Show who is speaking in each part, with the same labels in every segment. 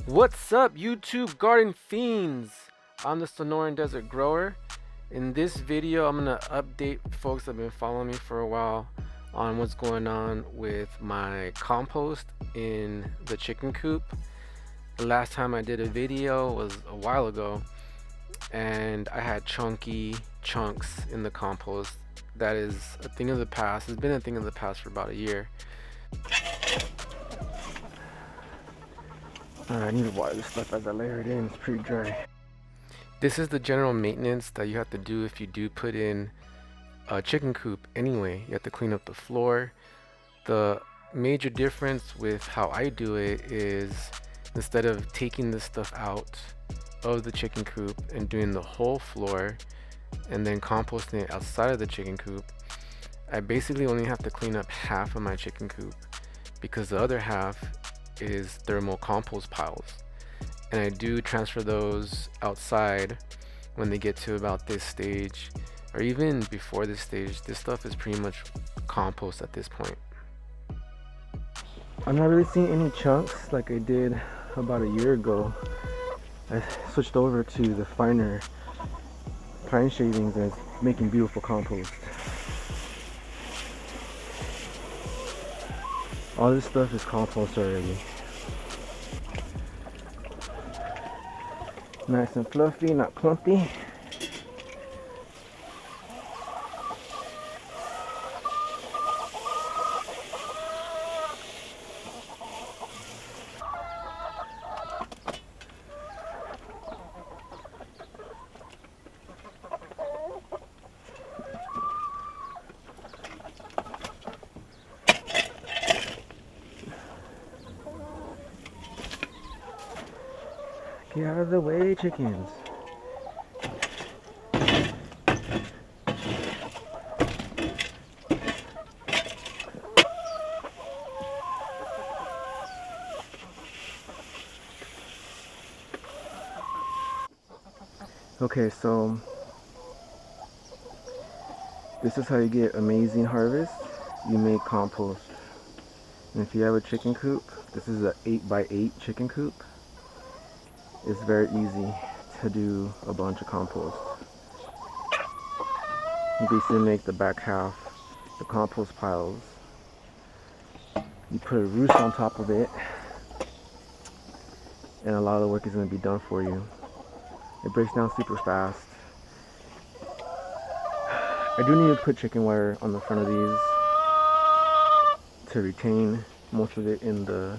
Speaker 1: What's up, YouTube garden fiends? I'm the Sonoran Desert Grower. In this video, I'm gonna update folks that have been following me for a while on what's going on with my compost in the chicken coop. The last time I did a video was a while ago, and I had chunky chunks in the compost. That is a thing of the past. It's been a thing of the past for about a year. I need to water this stuff as I layer it in. It's pretty dry. This is the general maintenance that you have to do if you do put in a chicken coop anyway. You have to clean up the floor. The major difference with how I do it is instead of taking this stuff out of the chicken coop and doing the whole floor and then composting it outside of the chicken coop, I basically only have to clean up half of my chicken coop because the other half is thermal compost piles, and I do transfer those outside when they get to about this stage, or even before this stage. This stuff is pretty much compost at this point. I'm not really seeing any chunks like I did about a year ago. I switched over to the finer pine shavings and it's making beautiful compost. All this stuff is compost already. Nice and fluffy, not clumpy. Get out of the way, chickens. Okay, so this is how you get amazing harvest. You make compost. And if you have a chicken coop, this is an 8x8 chicken coop. It's very easy to do a bunch of compost. You basically make the back half the compost piles. You put a roost on top of it, and a lot of the work is going to be done for you. It breaks down super fast. I do need to put chicken wire on the front of these to retain most of it in the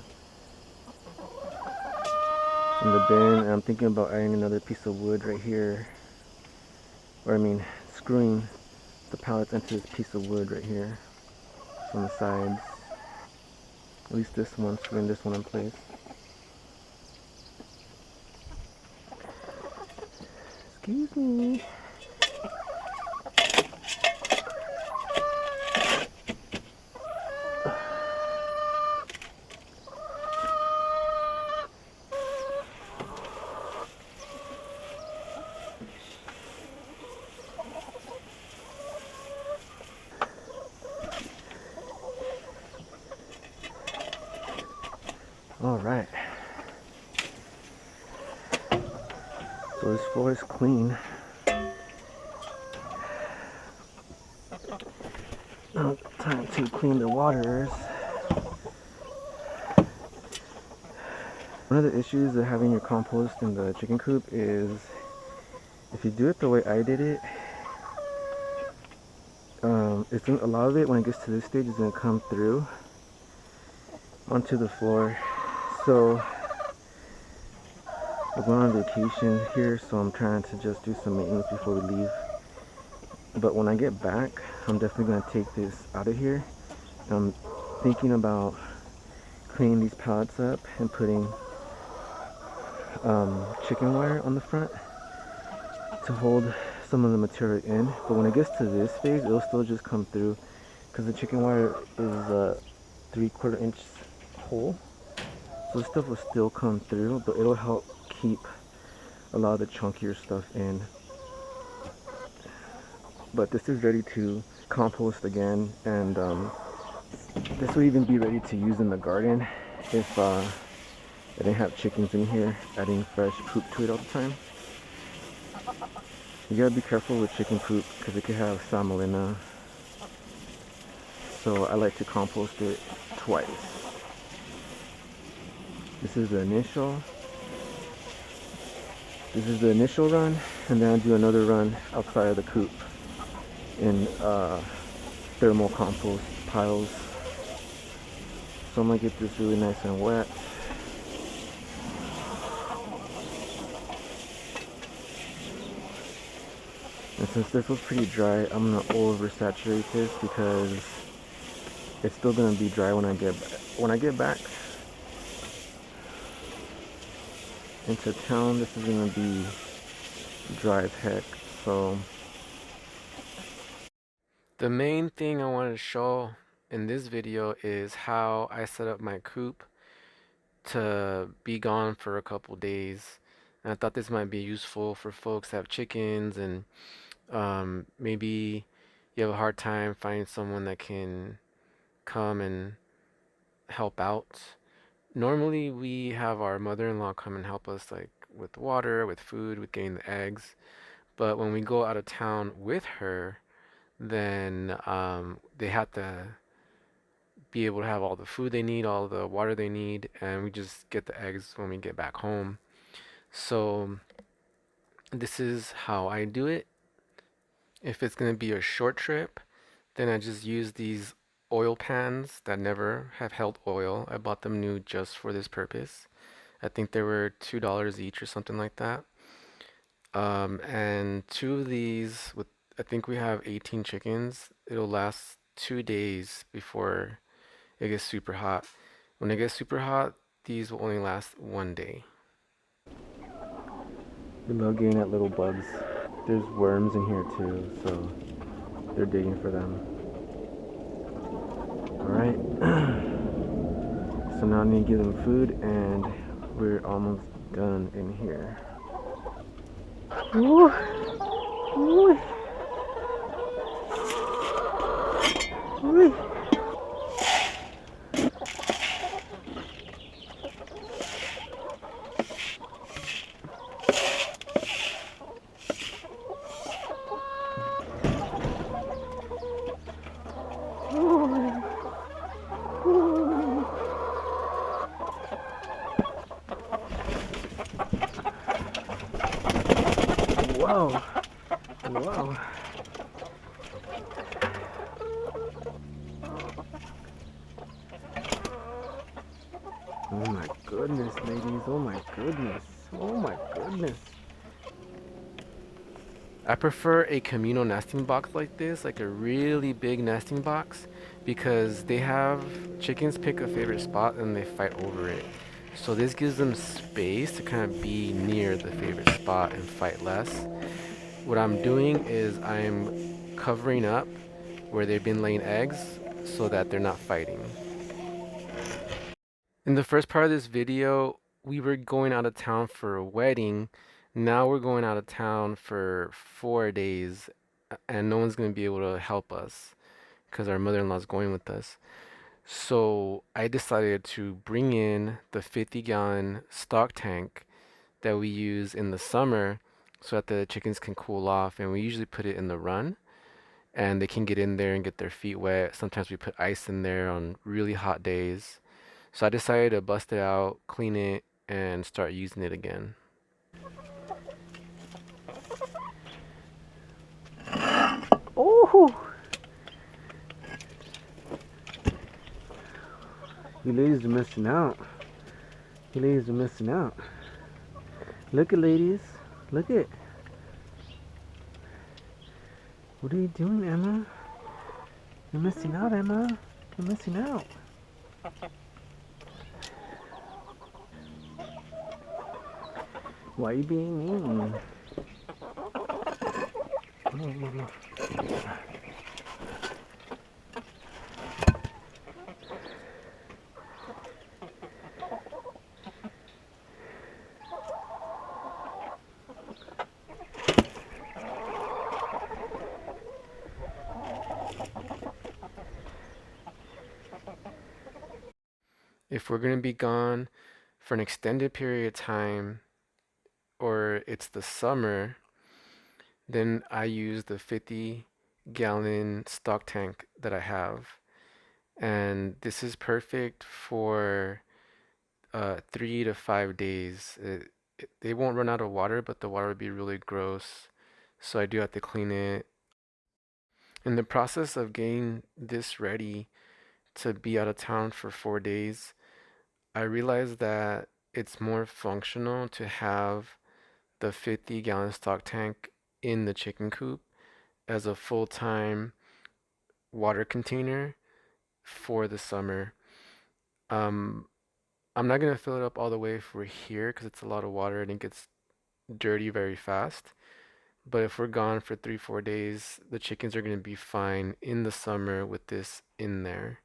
Speaker 1: bin, and I'm thinking about adding another piece of wood right here, or I mean screwing the pallets into this piece of wood right here on the sides, at least this one, screwing this one in place. Excuse me. All right, so this floor is clean. Now time to clean the waters. One of the issues of having your compost in the chicken coop is if you do it the way I did it, a lot of it when it gets to this stage is going to come through onto the floor. So we're going on vacation here, so I'm trying to just do some maintenance before we leave. But when I get back, I'm definitely going to take this out of here. I'm thinking about cleaning these pallets up and putting chicken wire on the front to hold some of the material in. But when it gets to this phase, it'll still just come through because the chicken wire is a 3/4 inch hole. So this stuff will still come through, but it'll help keep a lot of the chunkier stuff in. But this is ready to compost again, and this will even be ready to use in the garden if I didn't have chickens in here, adding fresh poop to it all the time. You gotta be careful with chicken poop because it could have salmonella. So I like to compost it twice. This is the initial. This is the initial run, and then I do another run outside of the coop in thermal compost piles. So I'm gonna get this really nice and wet. And since this was pretty dry, I'm gonna oversaturate this because it's still gonna be dry when I get back into town. This is gonna be dry as heck. So the main thing I wanted to show in this video is how I set up my coop to be gone for a couple days. And I thought this might be useful for folks that have chickens and maybe you have a hard time finding someone that can come and help out. Normally we have our mother-in-law come and help us like with water, with food, with getting the eggs. But when we go out of town with her, then they have to be able to have all the food they need, all the water they need, and we just get the eggs when we get back home. So this is how I do it. If it's going to be a short trip, then I just use these oil pans that never have held oil. I bought them new just for this purpose. I think they were $2 each or something like that. And two of these, with I think we have 18 chickens. It'll last 2 days before it gets super hot. When it gets super hot, these will only last 1 day. We love getting at little bugs. There's worms in here too, so they're digging for them. Alright. So now I need to give them food and we're almost done in here. Ooh. Ooh. Ooh. Whoa. Whoa. Oh my goodness, ladies. Oh my goodness. Oh my goodness. I prefer a communal nesting box like this, like a really big nesting box, because they have chickens pick a favorite spot and they fight over it. So this gives them space to kind of be near the favorite spot and fight less. What I'm doing is I'm covering up where they've been laying eggs so that they're not fighting. In the first part of this video, we were going out of town for a wedding. Now we're going out of town for 4 days, and no one's going to be able to help us because our mother-in-law is going with us. So I decided to bring in the 50-gallon stock tank that we use in the summer so that the chickens can cool off, and we usually put it in the run and they can get in there and get their feet wet. Sometimes we put ice in there on really hot days. So I decided to bust it out, clean it, and start using it again. Oh! You ladies are missing out. You ladies are missing out. Look at ladies. Look at. What are you doing, Emma? You're missing out, Emma. You're missing out. Why are you being mean? If we're gonna be gone for an extended period of time, or it's the summer, then I use the 50-gallon stock tank that I have. And this is perfect for 3 to 5 days. They won't run out of water, but the water would be really gross. So I do have to clean it. In the process of getting this ready to be out of town for 4 days, I realized that it's more functional to have the 50-gallon stock tank in the chicken coop as a full-time water container for the summer. Um, I'm not gonna fill it up all the way for here because it's a lot of water and it gets dirty very fast. But if we're gone for 3, 4 days, the chickens are gonna be fine in the summer with this in there.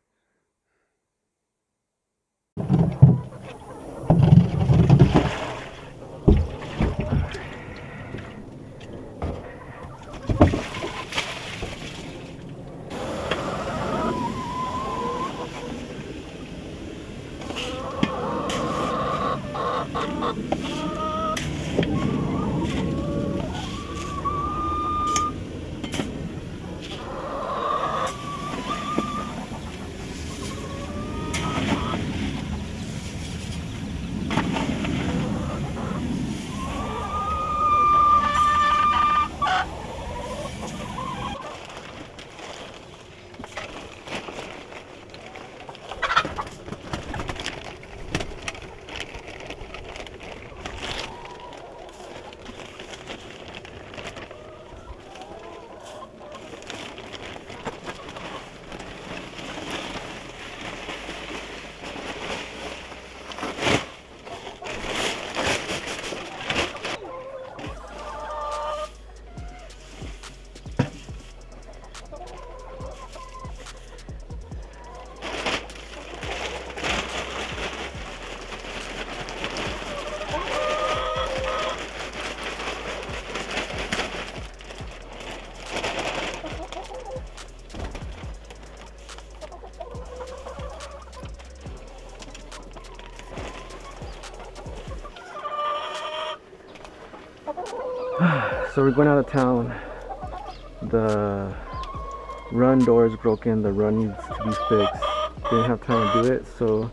Speaker 1: So we're going out of town. The run door is broken. The run needs to be fixed. Didn't have time to do it, so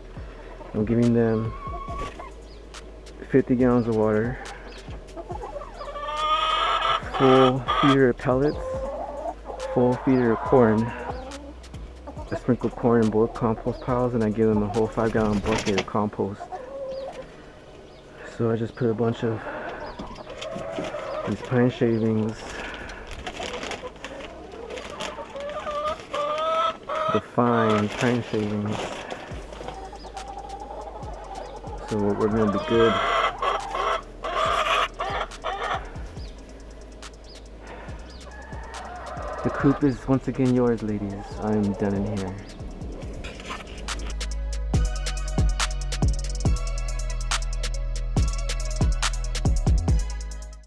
Speaker 1: I'm giving them 50 gallons of water, full feeder of pellets, full feeder of corn. I sprinkle corn in both compost piles and I give them a whole 5-gallon bucket of compost. So I just put a bunch of these pine shavings, the fine pine shavings, so we're gonna be good. The coop is once again yours, ladies. I'm done in here.